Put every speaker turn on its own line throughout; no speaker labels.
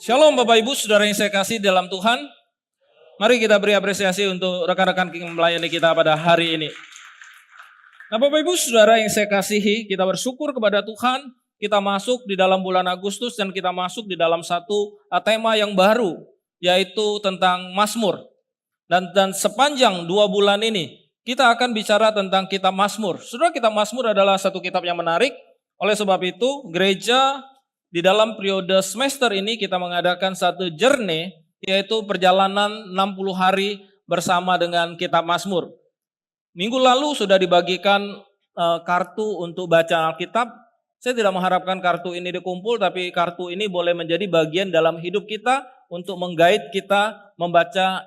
Shalom Bapak Ibu, Saudara yang saya kasih dalam Tuhan. Mari kita beri apresiasi untuk rekan-rekan melayani kita pada hari ini. Nah Bapak Ibu, Saudara yang saya kasihi, kita bersyukur kepada Tuhan. Kita masuk di dalam bulan Agustus dan kita masuk di dalam satu tema yang baru, yaitu tentang Mazmur. Dan sepanjang 2 bulan ini, kita akan bicara tentang kitab Mazmur. Saudara, kitab Mazmur adalah satu kitab yang menarik. Oleh sebab itu, gereja di dalam periode semester ini kita mengadakan satu journey, yaitu perjalanan 60 hari bersama dengan kitab Mazmur. Minggu lalu sudah dibagikan kartu untuk baca Alkitab. Saya tidak mengharapkan kartu ini dikumpul, tapi kartu ini boleh menjadi bagian dalam hidup kita untuk menggait kita membaca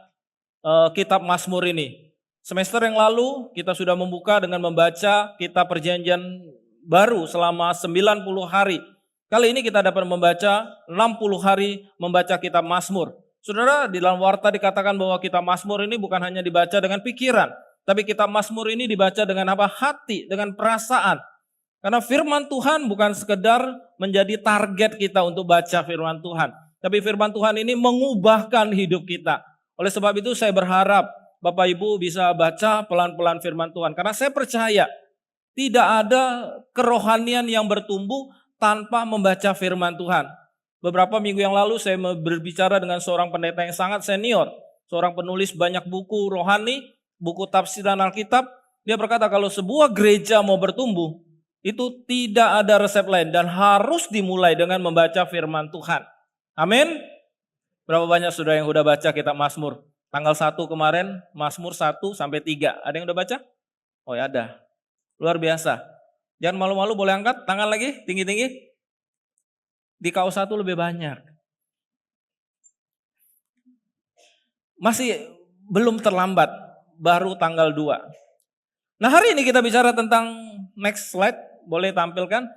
kitab Mazmur ini. Semester yang lalu kita sudah membuka dengan membaca kitab Perjanjian Baru selama 90 hari. Kali ini kita dapat membaca 60 hari membaca kitab Mazmur. Saudara, di dalam warta dikatakan bahwa kitab Mazmur ini bukan hanya dibaca dengan pikiran, tapi kitab Mazmur ini dibaca dengan apa? Hati, dengan perasaan. Karena firman Tuhan bukan sekedar menjadi target kita untuk baca firman Tuhan, tapi firman Tuhan ini mengubahkan hidup kita. Oleh sebab itu saya berharap Bapak Ibu bisa baca pelan-pelan firman Tuhan. Karena saya percaya tidak ada kerohanian yang bertumbuh tanpa membaca firman Tuhan. Beberapa minggu yang lalu saya berbicara dengan seorang pendeta yang sangat senior, seorang penulis banyak buku rohani, buku tafsiran Alkitab. Dia berkata kalau sebuah gereja mau bertumbuh, itu tidak ada resep lain dan harus dimulai dengan membaca firman Tuhan. Amin. Berapa banyak saudara yang udah baca kitab Mazmur? Tanggal 1 kemarin, Mazmur 1 sampai 3. Ada yang udah baca? Oh ya ada. Luar biasa. Jangan malu-malu, boleh angkat tangan lagi, tinggi-tinggi. Di KO1 lebih banyak. Masih belum terlambat, baru tanggal 2. Nah hari ini kita bicara tentang next slide, boleh tampilkan.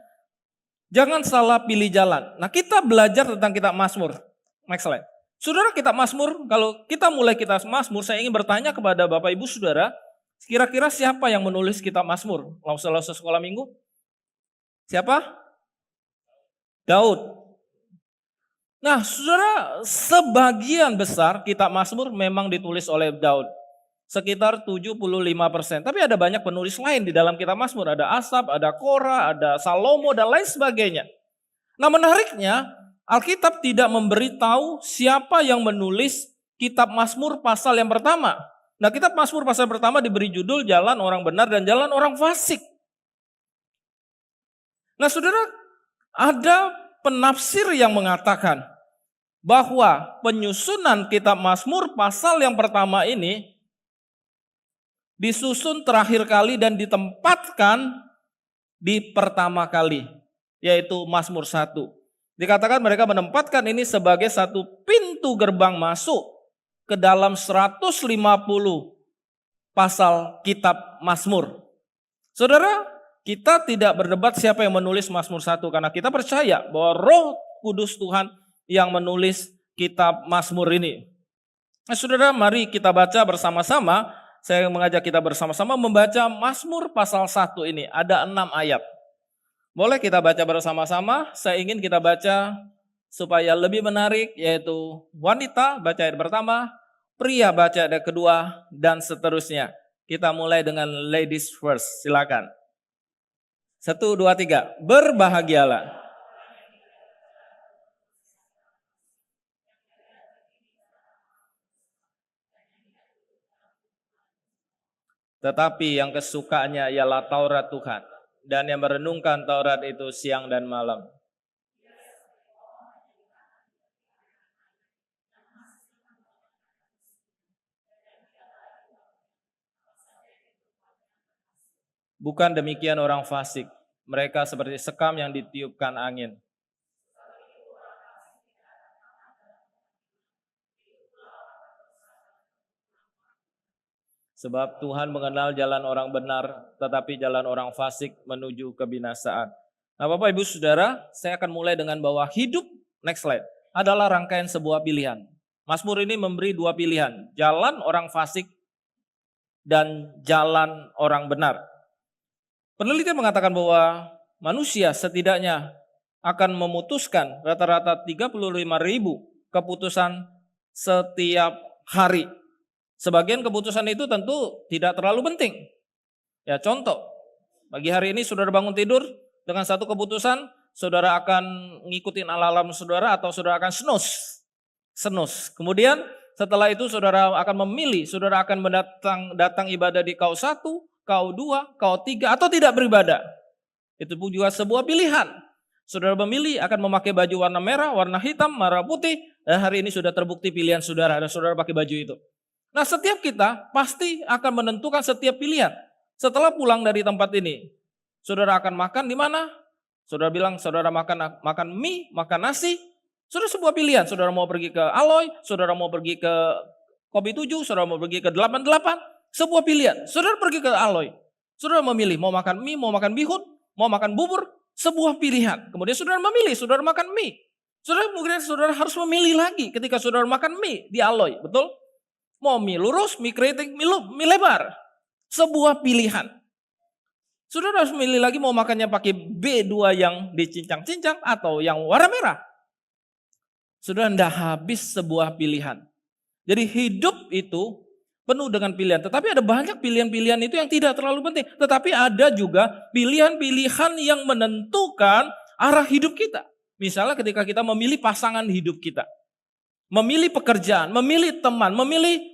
Jangan salah pilih jalan. Nah kita belajar tentang kitab Mazmur. Next slide. Saudara, kitab Mazmur, kalau kita mulai kitab Mazmur, saya ingin bertanya kepada Bapak Ibu Saudara, kira-kira siapa yang menulis kitab Mazmur? Lausa-lausa sekolah minggu? Siapa? Daud. Nah, saudara, sebagian besar kitab Mazmur memang ditulis oleh Daud. Sekitar 75%. Tapi ada banyak penulis lain di dalam kitab Mazmur. Ada Asaf, ada Korah, ada Salomo, dan lain sebagainya. Nah menariknya, Alkitab tidak memberitahu siapa yang menulis kitab Mazmur pasal yang pertama. Nah kitab Mazmur pasal pertama diberi judul Jalan Orang Benar dan Jalan Orang Fasik. Nah saudara, ada penafsir yang mengatakan bahwa penyusunan kitab Mazmur pasal yang pertama ini disusun terakhir kali dan ditempatkan di pertama kali, yaitu Mazmur 1. Dikatakan mereka menempatkan ini sebagai satu pintu gerbang masuk ke dalam 150 pasal kitab Mazmur. Saudara, kita tidak berdebat siapa yang menulis Mazmur 1 karena kita percaya bahwa Roh Kudus Tuhan yang menulis kitab Mazmur ini. Nah, saudara, mari kita baca bersama-sama. Saya mengajak kita bersama-sama membaca Mazmur pasal 1 ini. Ada 6 ayat. Boleh kita baca bersama-sama? Saya ingin kita baca supaya lebih menarik, yaitu wanita baca ayat pertama, pria baca ayat kedua, dan seterusnya. Kita mulai dengan ladies first, silakan. 1, 2, 3. Berbahagialah. Tetapi yang kesukaannya ialah Taurat Tuhan, dan yang merenungkan Taurat itu siang dan malam. Bukan demikian orang fasik, mereka seperti sekam yang ditiupkan angin. Sebab Tuhan mengenal jalan orang benar, tetapi jalan orang fasik menuju kebinasaan. Nah Bapak Ibu Saudara, saya akan mulai dengan bahwa hidup, next slide, adalah rangkaian sebuah pilihan. Mazmur ini memberi 2 pilihan, jalan orang fasik dan jalan orang benar. Penelitian mengatakan bahwa manusia setidaknya akan memutuskan rata-rata 35.000 keputusan setiap hari. Sebagian keputusan itu tentu tidak terlalu penting. Ya, contoh, pagi hari ini saudara bangun tidur dengan satu keputusan, saudara akan ngikutin alarm saudara atau saudara akan snooze. Kemudian setelah itu saudara akan memilih, saudara akan datang ibadah di kau 1, kau 2, kau 3 atau tidak beribadah. Itu pun juga sebuah pilihan. Saudara memilih akan memakai baju warna merah, warna hitam, merah putih, dan hari ini sudah terbukti pilihan saudara dan saudara pakai baju itu. Nah, setiap kita pasti akan menentukan setiap pilihan. Setelah pulang dari tempat ini, saudara akan makan di mana? Saudara bilang saudara makan mie, makan nasi. Saudara sebuah pilihan. Saudara mau pergi ke Aloy, saudara mau pergi ke Kopi 7, saudara mau pergi ke 88. Sebuah pilihan. Saudara pergi ke Aloy. Saudara memilih mau makan mie, mau makan bihun, mau makan bubur. Sebuah pilihan. Kemudian saudara memilih, saudara makan mie. Saudara harus memilih lagi ketika saudara makan mie di Aloy. Betul? Mau mie lurus, mie keriting, mie lebar. Sebuah pilihan. Saudara harus memilih lagi mau makannya pakai B2 yang dicincang-cincang atau yang warna merah. Saudara tidak habis sebuah pilihan. Jadi hidup itu penuh dengan pilihan. Tetapi ada banyak pilihan-pilihan itu yang tidak terlalu penting. Tetapi ada juga pilihan-pilihan yang menentukan arah hidup kita. Misalnya ketika kita memilih pasangan hidup kita. Memilih pekerjaan, memilih teman, memilih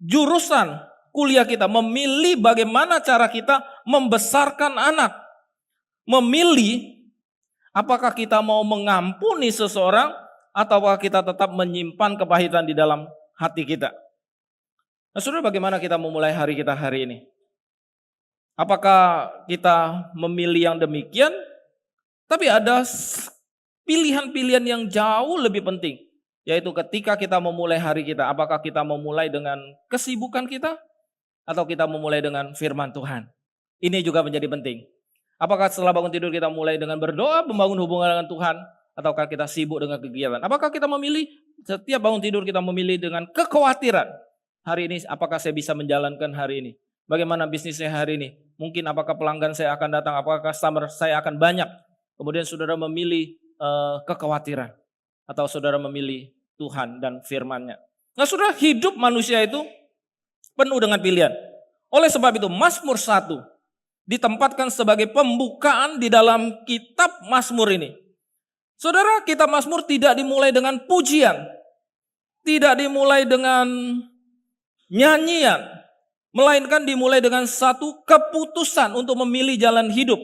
jurusan kuliah kita, memilih bagaimana cara kita membesarkan anak, memilih apakah kita mau mengampuni seseorang ataukah kita tetap menyimpan kepahitan di dalam hati kita. Nah, saudara, bagaimana kita memulai hari kita hari ini? Apakah kita memilih yang demikian? Tapi ada pilihan-pilihan yang jauh lebih penting, yaitu ketika kita memulai hari kita, apakah kita memulai dengan kesibukan kita? Atau kita memulai dengan firman Tuhan. Ini juga menjadi penting. Apakah setelah bangun tidur kita mulai dengan berdoa, membangun hubungan dengan Tuhan, ataukah kita sibuk dengan kegiatan? Apakah kita memilih setiap bangun tidur kita memilih dengan kekhawatiran? Hari ini apakah saya bisa menjalankan hari ini? Bagaimana bisnis saya hari ini? Mungkin apakah pelanggan saya akan datang, apakah customer saya akan banyak? Kemudian saudara memilih kekhawatiran. Atau saudara memilih Tuhan dan firman-Nya. Nah, saudara, hidup manusia itu penuh dengan pilihan. Oleh sebab itu Mazmur 1 ditempatkan sebagai pembukaan di dalam kitab Mazmur ini. Saudara, kitab Mazmur tidak dimulai dengan pujian. Tidak dimulai dengan nyanyian. Melainkan dimulai dengan satu keputusan untuk memilih jalan hidup.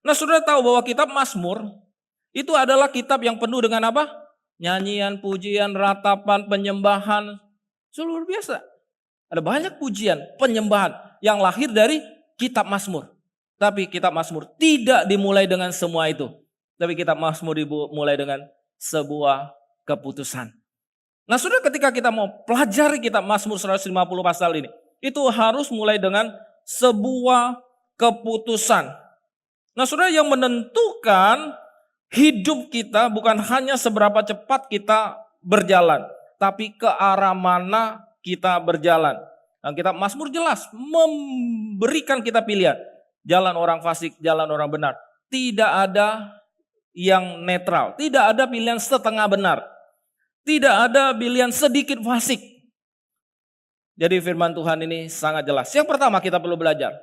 Nah, saudara tahu bahwa kitab Mazmur itu adalah kitab yang penuh dengan apa? Nyanyian, pujian, ratapan, penyembahan. Luar biasa. Ada banyak pujian, penyembahan yang lahir dari kitab Mazmur. Tapi kitab Mazmur tidak dimulai dengan semua itu. Tapi kitab Mazmur dimulai dengan sebuah keputusan. Nah, saudara, ketika kita mau pelajari kitab Mazmur 150 pasal ini, itu harus mulai dengan sebuah keputusan. Nah, saudara, yang menentukan hidup kita bukan hanya seberapa cepat kita berjalan, tapi ke arah mana kita berjalan. Nah, kitab Mazmur jelas memberikan kita pilihan. Jalan orang fasik, jalan orang benar. Tidak ada yang netral. Tidak ada pilihan setengah benar. Tidak ada pilihan sedikit fasik. Jadi firman Tuhan ini sangat jelas. Yang pertama kita perlu belajar.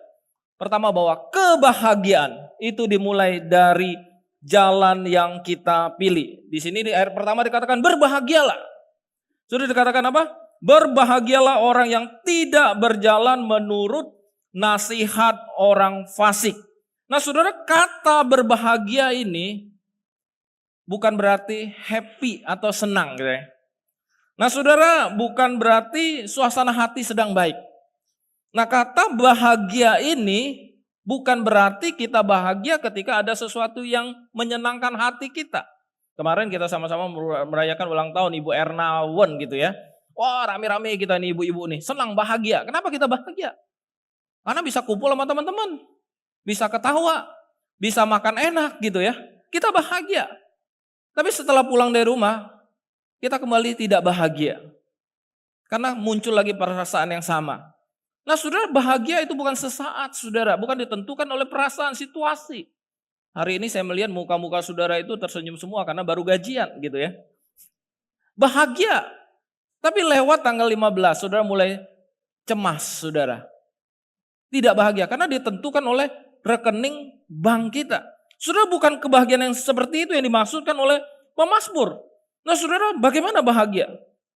Pertama, bahwa kebahagiaan itu dimulai dari jalan yang kita pilih. Di sini di ayat pertama dikatakan berbahagialah. Sudah dikatakan apa? Berbahagialah orang yang tidak berjalan menurut nasihat orang fasik. Nah, saudara, kata berbahagia ini bukan berarti happy atau senang gitu ya. Nah, saudara, bukan berarti suasana hati sedang baik. Nah, kata bahagia ini bukan berarti kita bahagia ketika ada sesuatu yang menyenangkan hati kita. Kemarin kita sama-sama merayakan ulang tahun Ibu Ernawan gitu ya. Wah, rame-rame kita nih ibu-ibu nih, senang, bahagia. Kenapa kita bahagia? Karena bisa kumpul sama teman-teman, bisa ketawa, bisa makan enak gitu ya. Kita bahagia. Tapi setelah pulang dari rumah, kita kembali tidak bahagia. Karena muncul lagi perasaan yang sama. Nah, saudara, bahagia itu bukan sesaat, saudara. Bukan ditentukan oleh perasaan, situasi. Hari ini saya melihat muka-muka saudara itu tersenyum semua karena baru gajian gitu ya. bahagia. Tapi lewat tanggal 15, saudara mulai cemas, saudara. Tidak bahagia karena ditentukan oleh rekening bank kita. Saudara, bukan kebahagiaan yang seperti itu yang dimaksudkan oleh pemazmur. Nah saudara, bagaimana bahagia?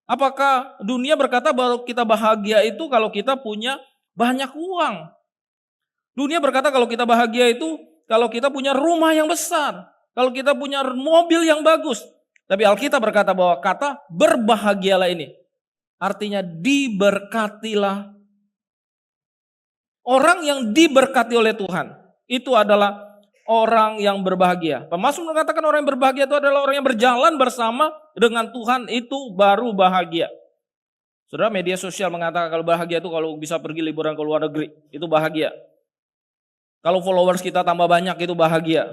Apakah dunia berkata bahwa kita bahagia itu kalau kita punya banyak uang? Dunia berkata kalau kita bahagia itu kalau kita punya rumah yang besar, kalau kita punya mobil yang bagus. Tapi Alkitab berkata bahwa kata berbahagialah ini artinya diberkatilah. Orang yang diberkati oleh Tuhan itu adalah orang yang berbahagia. Pemazmur mengatakan orang yang berbahagia itu adalah orang yang berjalan bersama dengan Tuhan, itu baru bahagia. Saudara, media sosial mengatakan kalau bahagia itu kalau bisa pergi liburan ke luar negeri, itu bahagia. Kalau followers kita tambah banyak itu bahagia.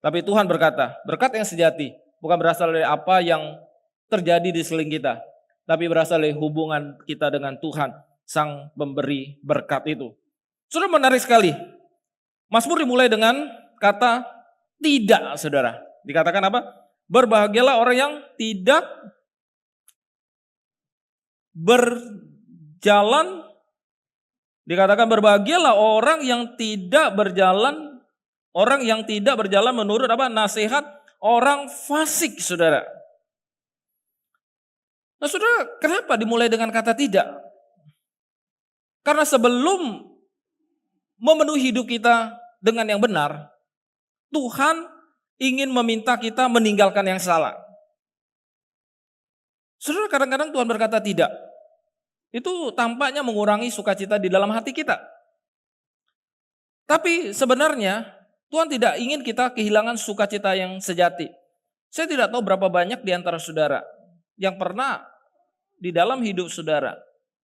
Tapi Tuhan berkata, berkat yang sejati bukan berasal dari apa yang terjadi di sekeliling kita, tapi berasal dari hubungan kita dengan Tuhan, Sang Pemberi berkat itu. Saudara, menarik sekali. Mazmur dimulai dengan kata tidak, saudara. Dikatakan apa? Berbahagialah orang yang tidak berjalan. Dikatakan berbahagialah orang yang tidak berjalan, orang yang tidak berjalan menurut apa? Nasihat orang fasik, saudara. Nah, saudara, kenapa dimulai dengan kata tidak? Karena sebelum memenuhi hidup kita dengan yang benar, Tuhan ingin meminta kita meninggalkan yang salah. Saudara, kadang-kadang Tuhan berkata tidak. Itu tampaknya mengurangi sukacita di dalam hati kita. Tapi sebenarnya Tuhan tidak ingin kita kehilangan sukacita yang sejati. Saya tidak tahu berapa banyak di antara saudara yang pernah di dalam hidup saudara,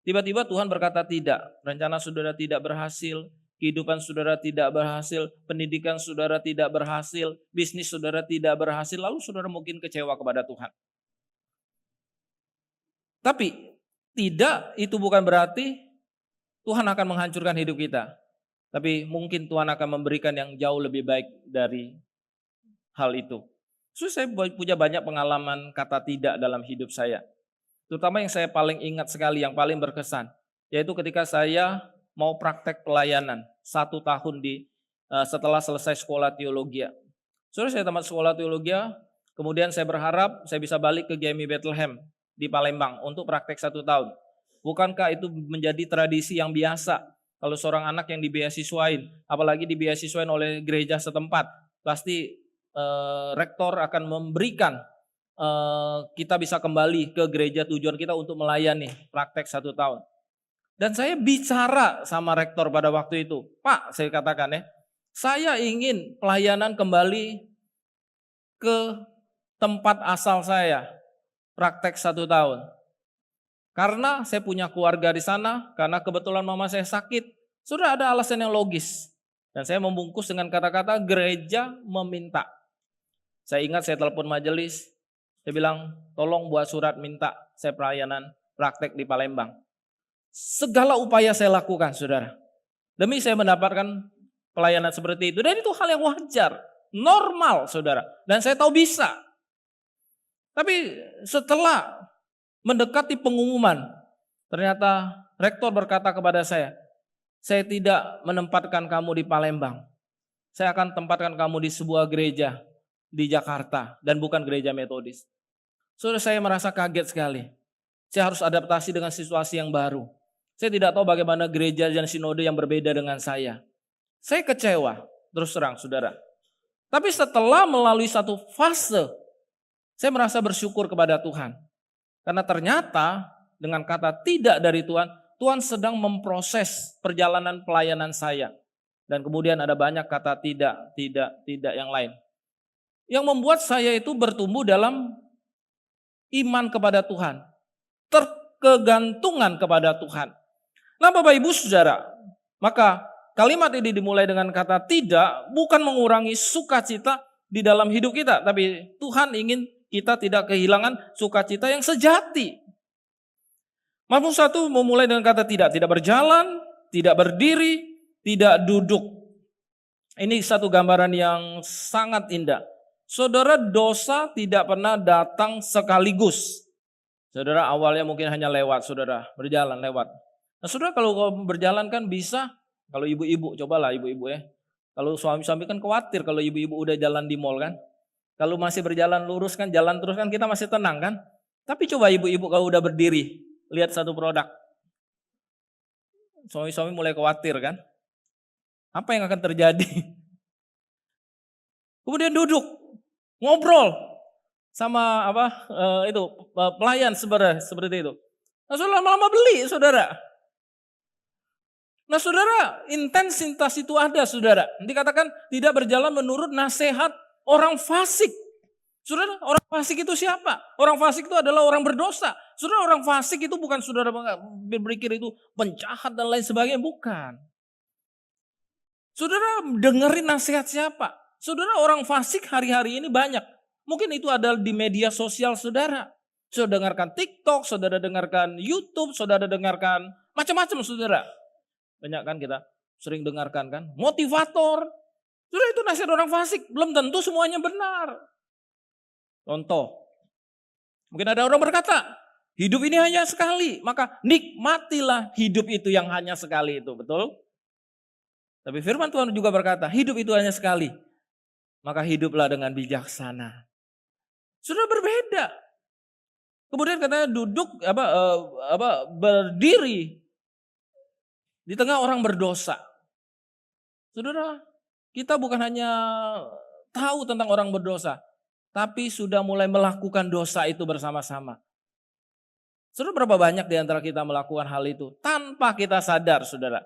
tiba-tiba Tuhan berkata tidak. Rencana saudara tidak berhasil, kehidupan saudara tidak berhasil, pendidikan saudara tidak berhasil, bisnis saudara tidak berhasil, lalu saudara mungkin kecewa kepada Tuhan. Tapi tidak, itu bukan berarti Tuhan akan menghancurkan hidup kita. Tapi mungkin Tuhan akan memberikan yang jauh lebih baik dari hal itu. So, saya punya banyak pengalaman kata tidak dalam hidup saya. Terutama yang saya paling ingat sekali, yang paling berkesan, yaitu ketika saya mau praktek pelayanan 1 tahun setelah selesai sekolah teologi. Saudara, saya tamat sekolah teologi, kemudian saya berharap saya bisa balik ke GMI Bethlehem di Palembang untuk praktek 1 tahun. Bukankah itu menjadi tradisi yang biasa kalau seorang anak yang dibeasiswain, apalagi dibeasiswain oleh gereja setempat, pasti rektor akan memberikan kita bisa kembali ke gereja tujuan kita untuk melayani praktek 1 tahun. Dan saya bicara sama rektor pada waktu itu, Pak, saya katakan saya ingin pelayanan kembali ke tempat asal saya, praktek 1 tahun. Karena saya punya keluarga di sana, karena kebetulan mama saya sakit, sudah ada alasan yang logis. Dan saya membungkus dengan kata-kata gereja meminta. Saya ingat saya telepon majelis, saya bilang tolong buat surat minta saya pelayanan praktek di Palembang. Segala upaya saya lakukan, saudara, demi saya mendapatkan pelayanan seperti itu. Dan itu hal yang wajar, normal, saudara. Dan saya tahu bisa. Tapi setelah mendekati pengumuman, ternyata rektor berkata kepada saya tidak menempatkan kamu di Palembang. Saya akan tempatkan kamu di sebuah gereja di Jakarta dan bukan gereja Metodis. Saudara, saya merasa kaget sekali. Saya harus adaptasi dengan situasi yang baru. Saya tidak tahu bagaimana gereja dan sinode yang berbeda dengan saya. Saya kecewa, terus terang, saudara. Tapi setelah melalui satu fase, saya merasa bersyukur kepada Tuhan. Karena ternyata dengan kata tidak dari Tuhan, Tuhan sedang memproses perjalanan pelayanan saya. Dan kemudian ada banyak kata tidak yang lain. Yang membuat saya itu bertumbuh dalam iman kepada Tuhan. Terkegantungan kepada Tuhan. Nah, Bapak Ibu Saudara, maka kalimat ini dimulai dengan kata tidak, bukan mengurangi sukacita di dalam hidup kita. Tapi Tuhan ingin kita tidak kehilangan sukacita yang sejati. Mazmur 1 memulai dengan kata tidak berjalan, tidak berdiri, tidak duduk. Ini satu gambaran yang sangat indah. Saudara, dosa tidak pernah datang sekaligus. Saudara, awalnya mungkin hanya lewat, saudara, berjalan lewat. Nah, saudara, kalau berjalan kan bisa, kalau ibu-ibu, cobalah ibu-ibu ya. Kalau suami-suami kan khawatir kalau ibu-ibu udah jalan di mall kan. Kalau masih berjalan lurus kan, jalan terus kan kita masih tenang kan. Tapi coba ibu-ibu kalau udah berdiri, lihat satu produk. Suami-suami mulai khawatir kan. Apa yang akan terjadi? Kemudian duduk, ngobrol sama pelayan seperti itu. Nah, saudara lama-lama beli, saudara. Nah, saudara, intensitas itu ada, saudara. Dikatakan tidak berjalan menurut nasihat orang fasik. Saudara, orang fasik itu siapa? Orang fasik itu adalah orang berdosa. Saudara, orang fasik itu bukan saudara berpikir itu penjahat dan lain sebagainya, bukan. Saudara, dengerin nasihat siapa? Saudara, orang fasik hari-hari ini banyak. Mungkin itu adalah di media sosial saudara. Saudara dengarkan TikTok, saudara dengarkan YouTube, saudara dengarkan macam-macam saudara. Banyak kan kita sering dengarkan kan. Motivator. Saudara, itu nasihat orang fasik. Belum tentu semuanya benar. Contoh. Mungkin ada orang berkata, hidup ini hanya sekali. Maka nikmatilah hidup itu yang hanya sekali itu. Betul? Tapi firman Tuhan juga berkata, hidup itu hanya sekali. Maka hiduplah dengan bijaksana. Sudah berbeda. Kemudian katanya duduk berdiri di tengah orang berdosa. Saudara, kita bukan hanya tahu tentang orang berdosa, tapi sudah mulai melakukan dosa itu bersama-sama. Saudara, berapa banyak di antara kita melakukan hal itu tanpa kita sadar, saudara.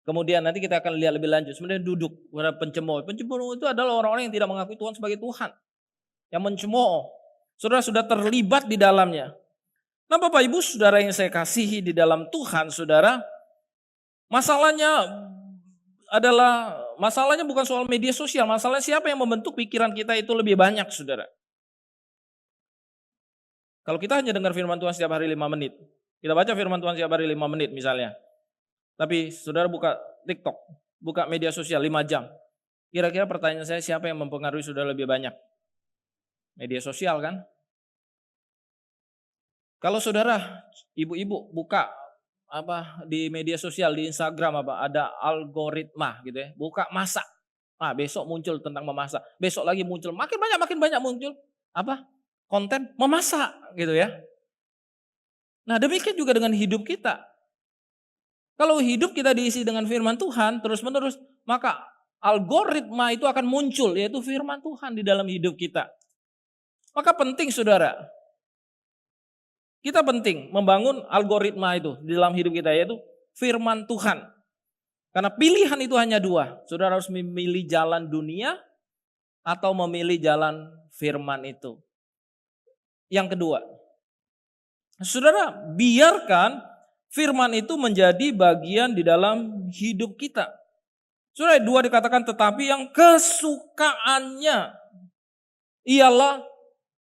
Kemudian nanti kita akan lihat lebih lanjut. Sebenarnya duduk pada pencemooh. Pencemooh itu adalah orang-orang yang tidak mengakui Tuhan sebagai Tuhan. Yang mencemooh. Saudara sudah terlibat di dalamnya. Nah, Bapak Ibu saudara yang saya kasihi di dalam Tuhan, saudara. Masalahnya bukan soal media sosial. Masalahnya siapa yang membentuk pikiran kita itu lebih banyak, saudara. Kalau kita hanya dengar firman Tuhan setiap hari 5 menit. Kita baca firman Tuhan setiap hari 5 menit misalnya. Tapi saudara buka TikTok, buka media sosial 5 jam. Kira-kira pertanyaan saya, siapa yang mempengaruhi saudara lebih banyak? Media sosial kan? Kalau saudara, ibu-ibu buka di media sosial, di Instagram ada algoritma gitu ya. Buka masak. Nah, besok muncul tentang memasak. Besok lagi muncul, makin banyak muncul konten memasak gitu ya. Nah, demikian juga dengan hidup kita. Kalau hidup kita diisi dengan firman Tuhan terus-menerus, maka algoritma itu akan muncul, yaitu firman Tuhan di dalam hidup kita. Maka penting saudara, kita penting membangun algoritma itu di dalam hidup kita, yaitu firman Tuhan. Karena pilihan itu hanya 2, saudara harus memilih jalan dunia atau memilih jalan firman itu. Yang kedua, saudara biarkan firman itu menjadi bagian di dalam hidup kita. Saudara, 2 dikatakan tetapi yang kesukaannya ialah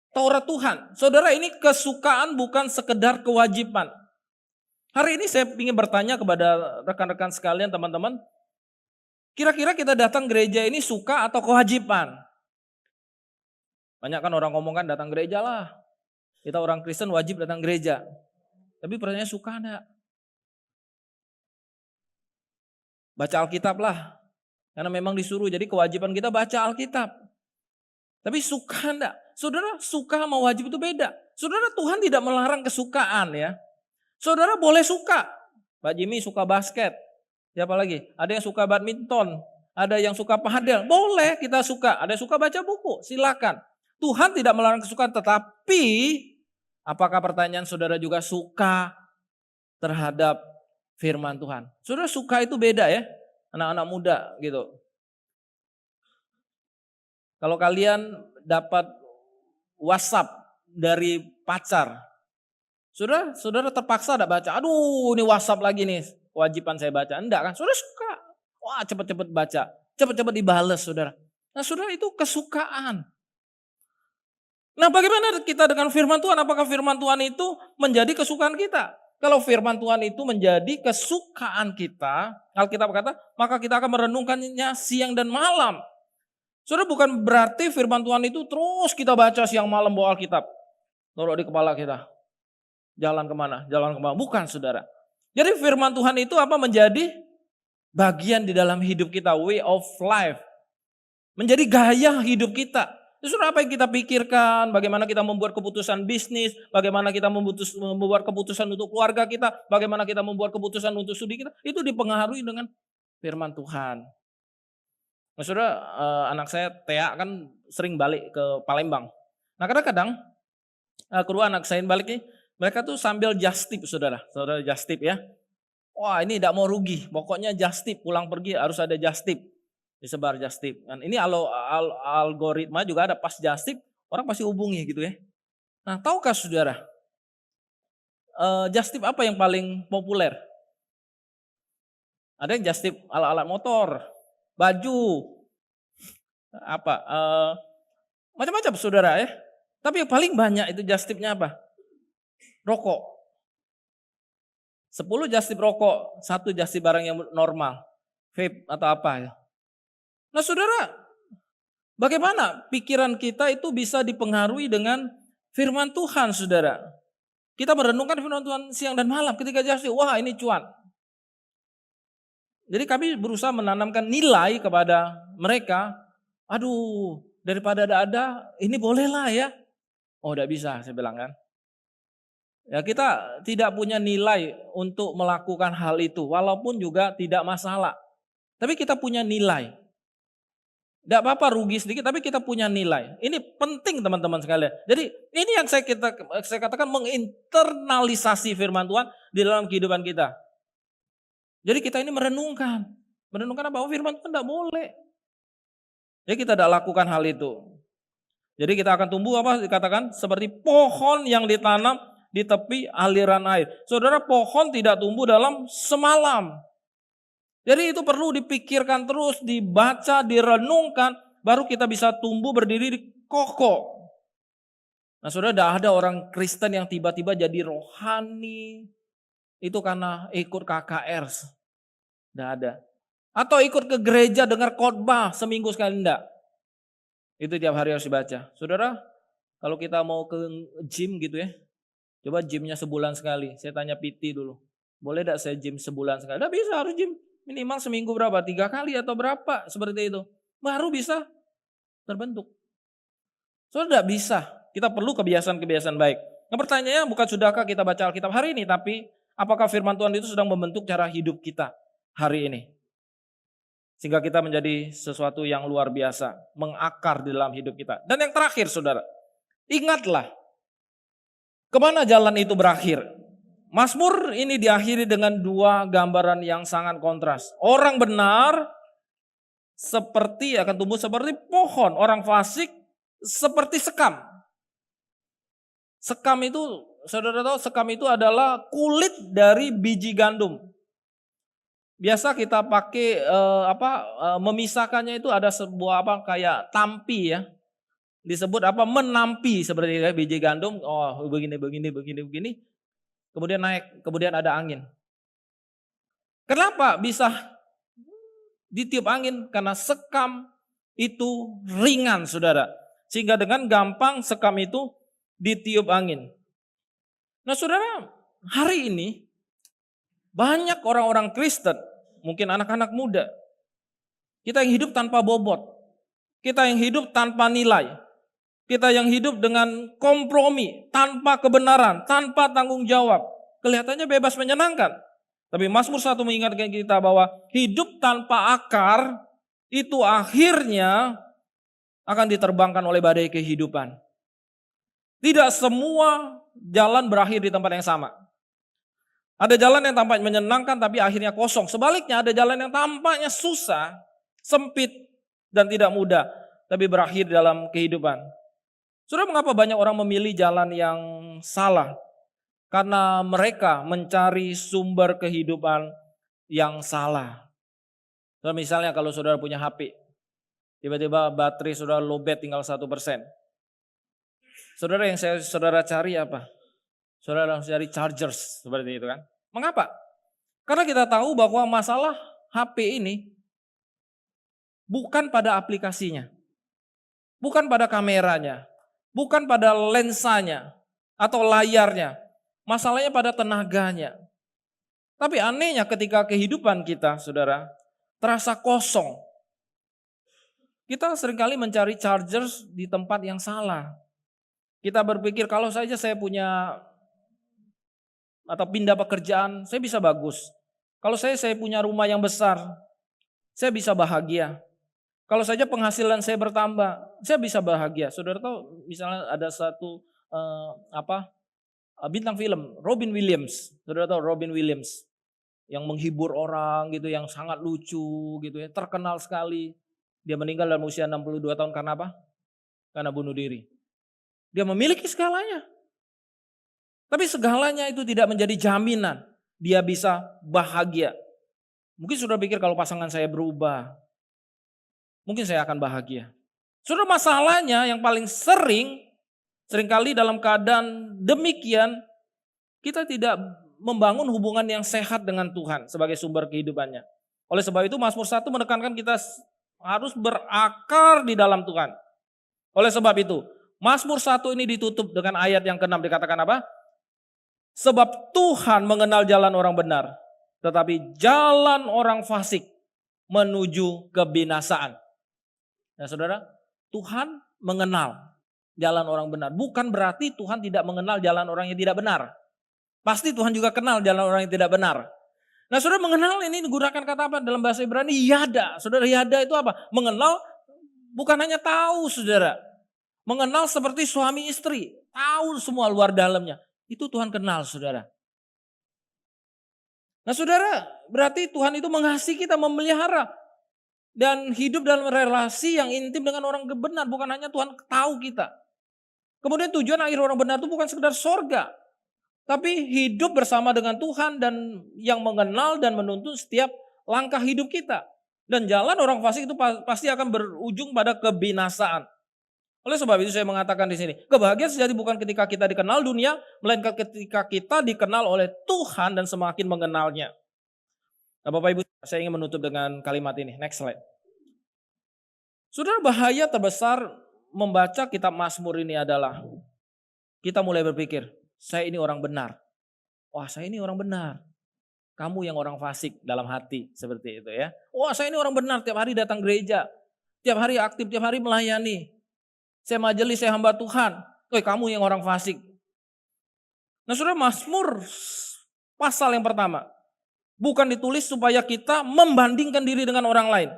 Taurat Tuhan. Saudara, ini kesukaan bukan sekedar kewajiban. Hari ini saya ingin bertanya kepada rekan-rekan sekalian, teman-teman. Kira-kira kita datang gereja ini suka atau kewajiban? Banyak kan orang ngomong kan datang gereja lah. Kita orang Kristen wajib datang gereja. Tapi pertanyaannya suka enggak? Baca Alkitab lah. Karena memang disuruh, jadi kewajiban kita baca Alkitab. Tapi suka enggak? Saudara, suka sama wajib itu beda. Saudara, Tuhan tidak melarang kesukaan ya. Saudara boleh suka. Pak Jimmy suka basket. Siapa lagi? Ada yang suka badminton. Ada yang suka padel. Boleh kita suka. Ada yang suka baca buku. Silakan. Tuhan tidak melarang kesukaan. Tetapi apakah pertanyaan saudara juga suka terhadap firman Tuhan? Saudara, suka itu beda ya. Anak-anak muda gitu. Kalau kalian dapat WhatsApp dari pacar, saudara terpaksa enggak baca. Aduh, ini WhatsApp lagi nih, kewajiban saya baca. Enggak kan? Saudara suka. Wah, cepet-cepet baca. Cepet-cepet dibales, saudara. Nah, saudara, itu kesukaan. Nah, bagaimana kita dengan firman Tuhan? Apakah firman Tuhan itu menjadi kesukaan kita? Kalau firman Tuhan itu menjadi kesukaan kita, Alkitab berkata, maka kita akan merenungkannya siang dan malam. Saudara, bukan berarti firman Tuhan itu terus kita baca siang malam bawa Alkitab. Taruh di kepala kita. jalan kemana, jalan kemana. Bukan saudara. Jadi firman Tuhan itu apa? Menjadi bagian di dalam hidup kita, way of life. Menjadi gaya hidup kita. Justru apa yang kita pikirkan, bagaimana kita membuat keputusan bisnis, bagaimana kita membuat keputusan untuk keluarga kita, bagaimana kita membuat keputusan untuk studi kita, itu dipengaruhi dengan firman Tuhan. Nah, saudara, anak saya Tea kan sering balik ke Palembang. Nah, kadang-kadang kedua anak saya balik nih, mereka tuh sambil just tip, saudara just tip ya. Wah, ini tidak mau rugi, pokoknya just tip, pulang pergi harus ada just tip. Disebar just tip. Dan ini algoritma juga ada, pas just tip orang pasti hubungi gitu ya. Nah, tahukah saudara, just tip apa yang paling populer? Ada yang just tip alat-alat motor, baju, macam-macam saudara ya. Tapi yang paling banyak itu just tipnya apa? Rokok. 10 just tip rokok, 1 just tip barang yang normal, vape atau apa ya. Nah saudara, bagaimana pikiran kita itu bisa dipengaruhi dengan firman Tuhan saudara. Kita merenungkan firman Tuhan siang dan malam ketika just tip, wah ini cuan. Jadi kami berusaha menanamkan nilai kepada mereka. Aduh, daripada ada, ini bolehlah ya. Oh, tidak bisa, saya bilang kan. Ya, kita tidak punya nilai untuk melakukan hal itu, walaupun juga tidak masalah. Tapi kita punya nilai. Tidak apa-apa rugi sedikit, tapi kita punya nilai. Ini penting teman-teman sekalian. Jadi ini yang saya katakan menginternalisasi firman Tuhan di dalam kehidupan kita. Jadi kita ini merenungkan apa? Oh, firman Tuhan tidak boleh. Jadi kita tidak lakukan hal itu. Jadi kita akan tumbuh apa dikatakan seperti pohon yang ditanam di tepi aliran air. Saudara, pohon tidak tumbuh dalam semalam. Jadi itu perlu dipikirkan terus, dibaca, direnungkan, baru kita bisa tumbuh berdiri kokoh. Nah saudara, tidak ada orang Kristen yang tiba-tiba jadi rohani. Itu karena ikut KKR. Tidak ada. Atau ikut ke gereja dengar khotbah seminggu sekali, tidak. Itu tiap hari harus dibaca. Saudara, kalau kita mau ke gym gitu ya, coba gymnya sebulan sekali. Saya tanya PT dulu, boleh tidak saya gym sebulan sekali? Tidak bisa, harus gym minimal seminggu berapa? 3 kali atau berapa? Seperti itu. Baru bisa terbentuk. Saudara, tidak bisa. Kita perlu kebiasaan-kebiasaan baik. Nah pertanyaannya bukan sudahkah kita baca Alkitab hari ini, tapi apakah firman Tuhan itu sedang membentuk cara hidup kita hari ini? Sehingga kita menjadi sesuatu yang luar biasa, mengakar di dalam hidup kita. Dan yang terakhir saudara, ingatlah kemana jalan itu berakhir. Mazmur ini diakhiri dengan 2 gambaran yang sangat kontras. Orang benar akan tumbuh seperti pohon, orang fasik seperti sekam. Sekam itu, saudara tahu sekam itu adalah kulit dari biji gandum. Biasa kita pakai memisahkannya itu ada sebuah kayak tampi ya. Disebut menampi seperti biji gandum. Oh, begini. Kemudian naik, kemudian ada angin. Kenapa bisa ditiup angin? Karena sekam itu ringan, saudara. Sehingga dengan gampang sekam itu ditiup angin. Nah, saudara, hari ini banyak orang-orang Kristen, mungkin anak-anak muda, kita yang hidup tanpa bobot, kita yang hidup tanpa nilai, kita yang hidup dengan kompromi, tanpa kebenaran, tanpa tanggung jawab. Kelihatannya bebas menyenangkan. Tapi Mazmur 1 mengingatkan kita bahwa hidup tanpa akar itu akhirnya akan diterbangkan oleh badai kehidupan. Tidak semua jalan berakhir di tempat yang sama. Ada jalan yang tampaknya menyenangkan tapi akhirnya kosong. Sebaliknya ada jalan yang tampaknya susah, sempit dan tidak mudah, tapi berakhir dalam kehidupan. Saudara, mengapa banyak orang memilih jalan yang salah? Karena mereka mencari sumber kehidupan yang salah. Saudara, misalnya kalau saudara punya HP, tiba-tiba baterai saudara lowbat tinggal 1%. Saudara, yang saudara cari apa? Saudara harus cari chargers seperti itu kan. Mengapa? Karena kita tahu bahwa masalah HP ini bukan pada aplikasinya. Bukan pada kameranya. Bukan pada lensanya atau layarnya. Masalahnya pada tenaganya. Tapi anehnya ketika kehidupan kita, saudara, terasa kosong. Kita seringkali mencari chargers di tempat yang salah. Kita berpikir kalau saja saya punya atau pindah pekerjaan, saya bisa bagus. Kalau saya punya rumah yang besar, saya bisa bahagia. Kalau saja penghasilan saya bertambah, saya bisa bahagia. Saudara tahu misalnya ada satu bintang film Robin Williams. Saudara tahu Robin Williams yang menghibur orang gitu, yang sangat lucu gitu ya, terkenal sekali. Dia meninggal dalam usia 62 tahun karena apa? Karena bunuh diri. Dia memiliki segalanya. Tapi segalanya itu tidak menjadi jaminan dia bisa bahagia. Mungkin saudara pikir kalau pasangan saya berubah, mungkin saya akan bahagia. Saudara, masalahnya yang paling seringkali dalam keadaan demikian, kita tidak membangun hubungan yang sehat dengan Tuhan sebagai sumber kehidupannya. Oleh sebab itu Mazmur 1 menekankan kita harus berakar di dalam Tuhan. Oleh sebab itu Mazmur 1 ini ditutup dengan ayat yang ke-6, dikatakan apa? Sebab Tuhan mengenal jalan orang benar, tetapi jalan orang fasik menuju kebinasaan. Nah saudara, Tuhan mengenal jalan orang benar. Bukan berarti Tuhan tidak mengenal jalan orang yang tidak benar. Pasti Tuhan juga kenal jalan orang yang tidak benar. Nah saudara, mengenal ini digunakan kata apa dalam bahasa Ibrani? Yada. Saudara, yada itu apa? Mengenal bukan hanya tahu, saudara. Mengenal seperti suami istri. Tahu semua luar dalamnya. Itu Tuhan kenal, saudara. Nah saudara, berarti Tuhan itu mengasihi kita, memelihara. Dan hidup dalam relasi yang intim dengan orang benar. Bukan hanya Tuhan tahu kita. Kemudian tujuan akhir orang benar itu bukan sekedar sorga. Tapi hidup bersama dengan Tuhan dan yang mengenal dan menuntun setiap langkah hidup kita. Dan jalan orang fasik itu pasti akan berujung pada kebinasaan. Oleh sebab itu saya mengatakan di sini, kebahagiaan sejati bukan ketika kita dikenal dunia, melainkan ketika kita dikenal oleh Tuhan dan semakin mengenalnya. Nah Bapak Ibu, saya ingin menutup dengan kalimat ini. Next slide. Saudara, bahaya terbesar membaca kitab Mazmur ini adalah kita mulai berpikir, saya ini orang benar. Wah, saya ini orang benar. Kamu yang orang fasik dalam hati, seperti itu ya. Wah, saya ini orang benar, tiap hari datang gereja. Tiap hari aktif, tiap hari melayani. Saya majelis, saya hamba Tuhan. Kamu yang orang fasik. Nah saudara, Mazmur pasal yang pertama bukan ditulis supaya kita membandingkan diri dengan orang lain.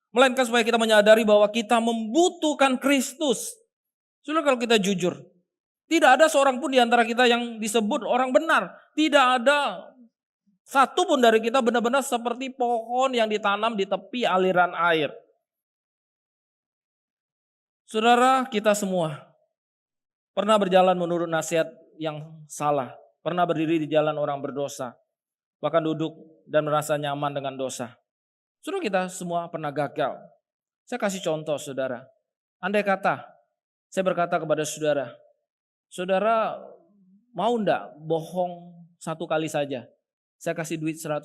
Melainkan supaya kita menyadari bahwa kita membutuhkan Kristus. Saudara, kalau kita jujur, tidak ada seorang pun di antara kita yang disebut orang benar. Tidak ada satu pun dari kita benar-benar seperti pohon yang ditanam di tepi aliran air. Saudara, kita semua pernah berjalan menurut nasihat yang salah. Pernah berdiri di jalan orang berdosa. Bahkan duduk dan merasa nyaman dengan dosa. Saudara, kita semua pernah gagal. Saya kasih contoh, saudara. Andai kata saya berkata kepada saudara, saudara mau enggak bohong satu kali saja? Saya kasih duit 100.000.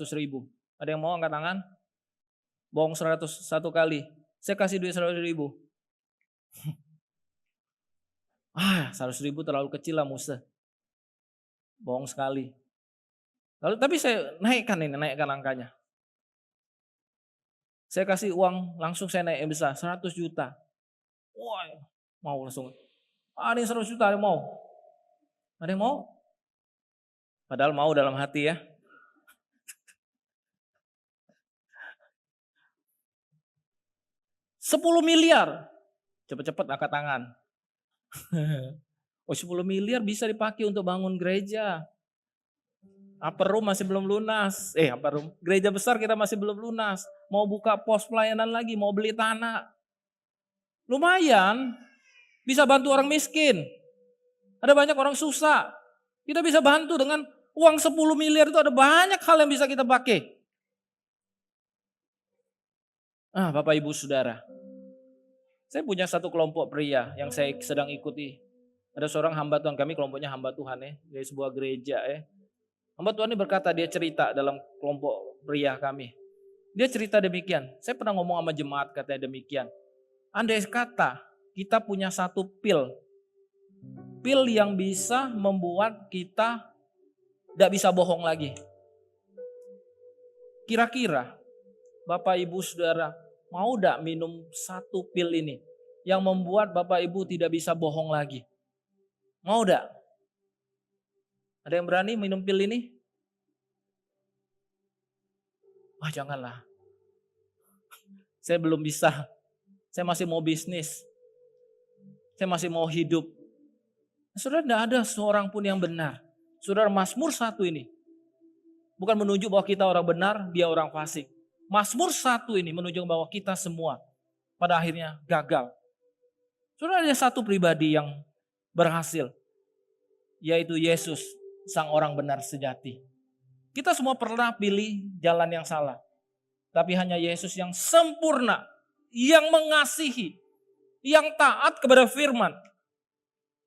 Ada yang mau angkat tangan? Bohong 101 kali. Saya kasih duit 100.000. 100.000 terlalu kecil lah Musa. Bohong sekali. Lalu tapi saya naikkan angkanya. Saya kasih uang langsung, saya naik yang besar 100 juta. Wah, mau langsung. Ada yang 100 juta, ada yang mau? Ada yang mau? Padahal mau dalam hati ya. $10 miliar. Cepat-cepat angkat tangan. 10 miliar bisa dipakai untuk bangun gereja. Upper room masih belum lunas. Upper room. Gereja besar kita masih belum lunas. Mau buka pos pelayanan lagi, mau beli tanah. Lumayan. Bisa bantu orang miskin. Ada banyak orang susah. Kita bisa bantu dengan uang 10 miliar itu, ada banyak hal yang bisa kita pakai. Bapak Ibu Saudara. Saya punya satu kelompok pria yang saya sedang ikuti. Ada seorang hamba Tuhan, kami kelompoknya hamba Tuhan ya, dari sebuah gereja ya. Hamba Tuhan ini berkata, dia cerita dalam kelompok pria kami. Dia cerita demikian, saya pernah ngomong sama jemaat katanya demikian. Andai kata kita punya satu pil yang bisa membuat kita tidak bisa bohong lagi. Kira-kira Bapak Ibu Saudara mau tidak minum satu pil ini yang membuat Bapak Ibu tidak bisa bohong lagi? Mau tidak? Ada yang berani minum pil ini? Wah, janganlah. Saya belum bisa. Saya masih mau bisnis. Saya masih mau hidup. Saudara, tidak ada seorang pun yang benar. Saudara, Mazmur 1 ini bukan menunjuk bahwa kita orang benar, dia orang fasik. Mazmur 1 ini menunjuk bahwa kita semua pada akhirnya gagal. Saudara, ada satu pribadi yang berhasil, yaitu Yesus, sang orang benar sejati. Kita semua pernah pilih jalan yang salah. Tapi hanya Yesus yang sempurna, yang mengasihi, yang taat kepada firman.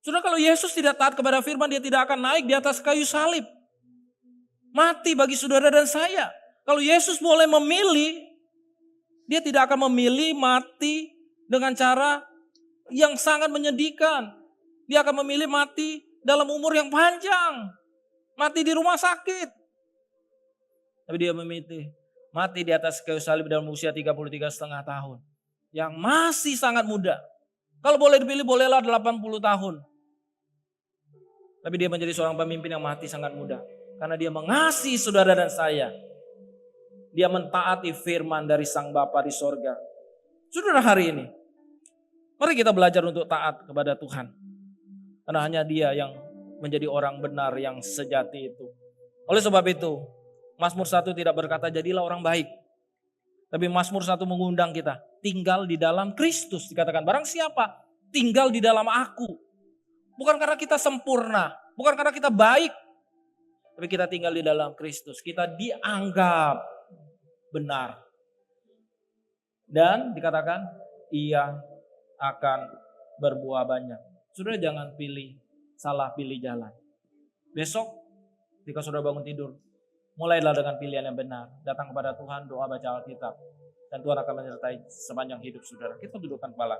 Saudara, kalau Yesus tidak taat kepada firman, dia tidak akan naik di atas kayu salib. Mati bagi saudara dan saya. Kalau Yesus boleh memilih, dia tidak akan memilih mati dengan cara yang sangat menyedihkan. Dia akan memilih mati dalam umur yang panjang. Mati di rumah sakit. Tapi dia memilih mati di atas kayu salib dalam usia 33,5 tahun. Yang masih sangat muda. Kalau boleh dipilih bolehlah 80 tahun. Tapi dia menjadi seorang pemimpin yang mati sangat muda. Karena dia mengasihi saudara dan saya. Dia mentaati firman dari Sang Bapa di sorga. Saudara, hari ini mari kita belajar untuk taat kepada Tuhan. Karena hanya dia yang menjadi orang benar yang sejati itu. Oleh sebab itu, Mazmur 1 tidak berkata jadilah orang baik. Tapi Mazmur 1 mengundang kita tinggal di dalam Kristus. Dikatakan barang siapa tinggal di dalam aku. Bukan karena kita sempurna. Bukan karena kita baik. Tapi kita tinggal di dalam Kristus. Kita dianggap benar. Dan dikatakan ia akan berbuah banyak. Saudara, jangan salah pilih jalan. Besok ketika saudara bangun tidur, mulailah dengan pilihan yang benar. Datang kepada Tuhan, doa, baca Alkitab. Dan Tuhan akan menyertai sepanjang hidup saudara. Kita dudukkan kepala.